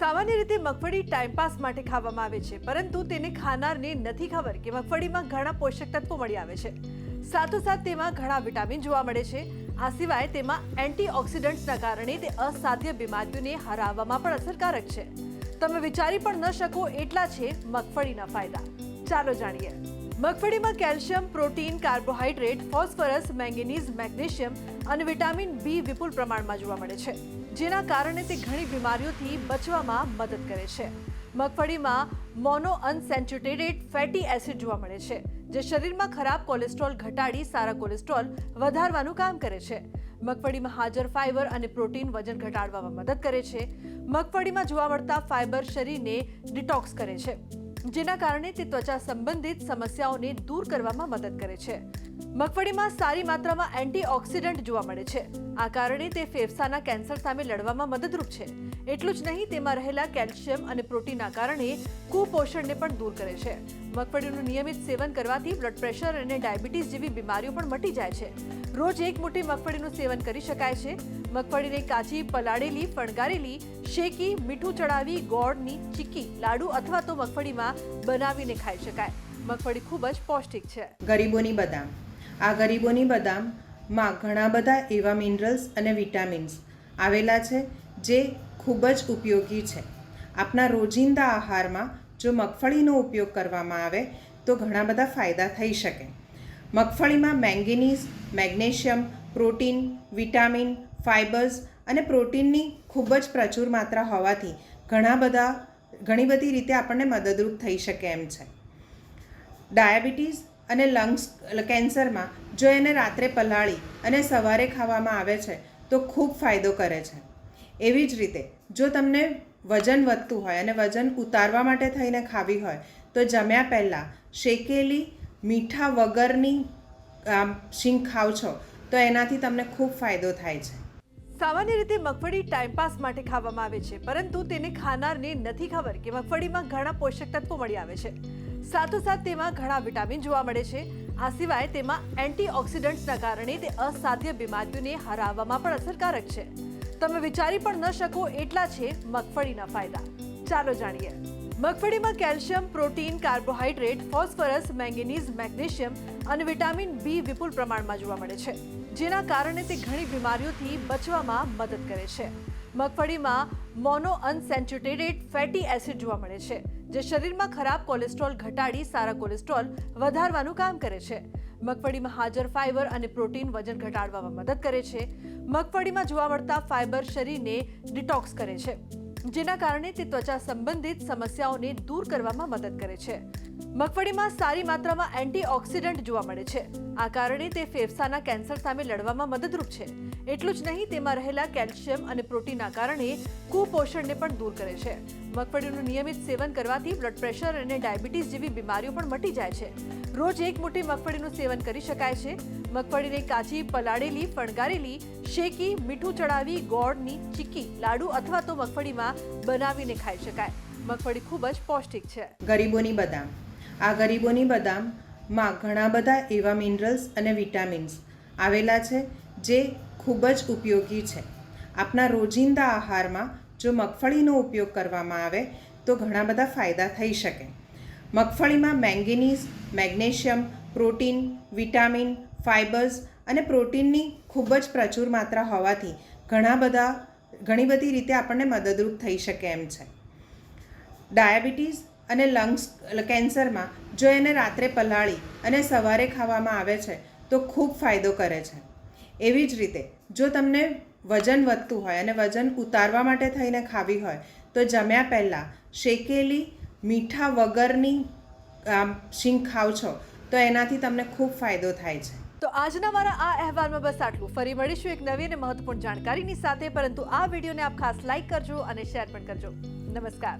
સામાન્ય રીતે મગફળી ટાઈમપાસ માટે ખાવામાં આવે છે, પરંતુ તેને ખાનારને નથી ખબર કે મગફળીમાં ઘણા પોષક તત્વો મળી આવે છે. સાથોસાથ તેમાં ઘણા વિટામિન જોવા મળે છે. આ સિવાય તેમાં એન્ટીઓક્સિડન્ટ્સના કારણે તે અસાધ્ય બીમારીઓને હરાવવામાં પણ અસરકારક છે. તમે વિચારી પણ ન શકો એટલા છે મગફળીના ફાયદા. ચાલો જાણીએ. મગફળીમાં calcium, protein, carbohydrate, phosphorus, manganese, magnesium અને વિટામિન બી વિપુલ પ્રમાણમાં જોવા મળે છે, જેના કારણે તે ઘણી બીમારીઓથી બચવામાં મદદ કરે છે. મગફળીમાં મોનો અનસેચ્યુરેટેડ ફેટી એસિડ જોવા મળે છે, જે શરીરમાં ખરાબ કોલેસ્ટ્રોલ ઘટાડી સારા કોલેસ્ટ્રોલ વધારવાનું કામ કરે છે. મગફળીમાં હાજર ફાઇબર અને પ્રોટીન વજન ઘટાડવામાં મદદ કરે છે. મગફળીમાં જોવા મળતા ફાઇબર શરીરને ડિટોક્સ કરે છે, જેના કારણે તે ત્વચા સંબંધિત સમસ્યાઓને દૂર કરવામાં મદદ કરે છે. મગફળીમાં સારી માત્રામાં એન્ટીઓક્સિડન્ટ જોવા મળે છે. આ કારણે તે ફેફસાના કેન્સર સામે લડવામાં મદદરૂપ છે. એટલું જ નહીં, તેમાં રહેલા કેલ્શિયમ અને પ્રોટીનના કારણે કુપોષણને પણ દૂર કરે છે. મગફળીનું નિયમિત સેવન કરવાથી બ્લડ પ્રેશર અને ડાયાબિટીસ જેવી બીમારીઓ પણ મટી જાય છે. રોજ એક મુઠ્ઠી મગફળીનું સેવન કરી શકાય છે. મગફળીને કાચી, પલાળેલી, ફણગારેલી, શેકી, મીઠું ચડાવી, ગોળની ચીક્કી, લાડુ અથવા તો મગફળીમાં બનાવીને ખાઈ શકાય. મગફળી ખૂબ જ પૌષ્ટિક છે. ગરીબોની બદામ. આ ગરીબોની બદામમાં ઘણા બધા એવા મિનરલ્સ અને વિટામિન્સ આવેલા છે જે ખૂબ જ ઉપયોગી છે. આપણા રોજિંદા આહારમાં જો મગફળીનો ઉપયોગ કરવામાં આવે તો ઘણા બધા ફાયદા થઈ શકે. મગફળીમાં manganese, magnesium, protein, vitamin, fibres અને પ્રોટીનની ખૂબ જ પ્રચુર માત્રા હોવાથી ઘણી બધી રીતે આપણને મદદરૂપ થઈ શકે એમ છે. ડાયાબિટીસ અને લંગ્સ કેન્સરમાં જો એને રાત્રે પલાળી અને સવારે ખાવામાં આવે છે તો ખૂબ ફાયદો કરે છે. એવી જ રીતે જો તમને વજન વધતું હોય અને વજન ઉતારવા માટે થઈને ખાવી હોય તો જમ્યા પહેલાં શેકેલી મીઠા વગરની શીંગ ખાવ છો તો એનાથી તમને ખૂબ ફાયદો થાય છે. સામાન્ય રીતે મગફળી ટાઈમપાસ માટે ખાવામાં આવે છે, પરંતુ તેને ખાનારને નથી ખબર કે મગફળીમાં ઘણા પોષક તત્વો મળી આવે છે. સાથોસાથ તેમાં ઘણા વિટામિન જોવા મળે છે. આ સિવાય તેમાં એન્ટીઓક્સિડન્ટ્સના કારણે તે અસાધ્ય બીમારીઓને હરાવવામાં પણ અસરકારક છે. તમે વિચારી પણ ન શકો એટલા છે મગફળીના ફાયદા. ચાલો જાણીએ. મગફળીમાં calcium, protein, carbohydrate, phosphorus, manganese, magnesium અને વિટામિન બી વિપુલ પ્રમાણમાં જોવા મળે છે, જેના કારણે તે ઘણી બીમારીઓથી બચવામાં મદદ કરે છે. મગફળીમાં મોનો અનસેચ્યુરેટેડ ફેટી એસિડ જોવા મળે છે, જે શરીરમાં ખરાબ કોલેસ્ટ્રોલ ઘટાડી સારા કોલેસ્ટ્રોલ વધારવાનું કામ કરે છે. મગફળીમાં હાજર ફાઇબર અને પ્રોટીન વજન ઘટાડવામાં મદદ કરે છે. મગફળીમાં જોવા મળતા ફાઇબર શરીરને ડિટોક્સ કરે છે, જેના કારણે તે ત્વચા સંબંધિત સમસ્યાઓને દૂર કરવામાં મદદ કરે છે. મગફળીમાં સારી માત્રામાં એન્ટીઓક્સિડન્ટ જોવા મળે છે. આ કારણે તે ફેફસાના કેન્સર સામે લડવામાં મદદરૂપ છે. એટલું જ નહીં, તેમાં રહેલા કેલ્શિયમ અને પ્રોટીનના કારણે કુપોષણને પણ દૂર કરે છે. મગફળીનું નિયમિત સેવન કરવાથી બ્લડ પ્રેશર અને ડાયાબિટીસ જેવી બીમારીઓ પણ મટી જાય છે. રોજ એક મુઠ્ઠી મગફળીનું સેવન કરી શકાય છે. મગફળીને કાચી, પલાળેલી, ફણગારેલી, શેકી, મીઠું ચડાવી, ગોળની ચીક્કી, લાડુ અથવા તો મગફળીમાં બનાવીને ખાઈ શકાય. મગફળી ખૂબ જ પૌષ્ટિક છે. ગરીબોની બદામ. આ ગરીબોની બદામમાં ઘણા બધા એવા મિનરલ્સ અને વિટામિન્સ આવેલા છે જે ખૂબ જ ઉપયોગી છે. આપણા રોજિંદા આહારમાં જો મગફળીનો ઉપયોગ કરવામાં આવે તો ઘણા બધા ફાયદા થઈ શકે. મગફળીમાં manganese, magnesium, protein, vitamin, fibres અને પ્રોટીનની ખૂબ જ પ્રચુર માત્રા હોવાથી ઘણી બધી રીતે આપણને મદદરૂપ થઈ શકે એમ છે. ડાયાબિટીસ અને લંગ્સ કેન્સરમાં જો એને રાત્રે પલાળી અને સવારે ખાવામાં આવે છે તો ખૂબ ફાયદો કરે છે. એવી જ રીતે જો તમને વજન વધતું હોય અને વજન ઉતારવા માટે થઈને ખાવી હોય તો જમ્યા પહેલાં શેકેલી મીઠા વગરની શીંગ ખાવ છો તો એનાથી તમને ખૂબ ફાયદો થાય છે. તો આજના મારા આ અહેવાલમાં બસ આટલું. ફરી મળીશું એક નવી અને મહત્વપૂર્ણ જાણકારીની સાથે, પરંતુ આ વિડીયોને આપ ખાસ લાઈક કરજો અને શેર પણ કરજો. નમસ્કાર.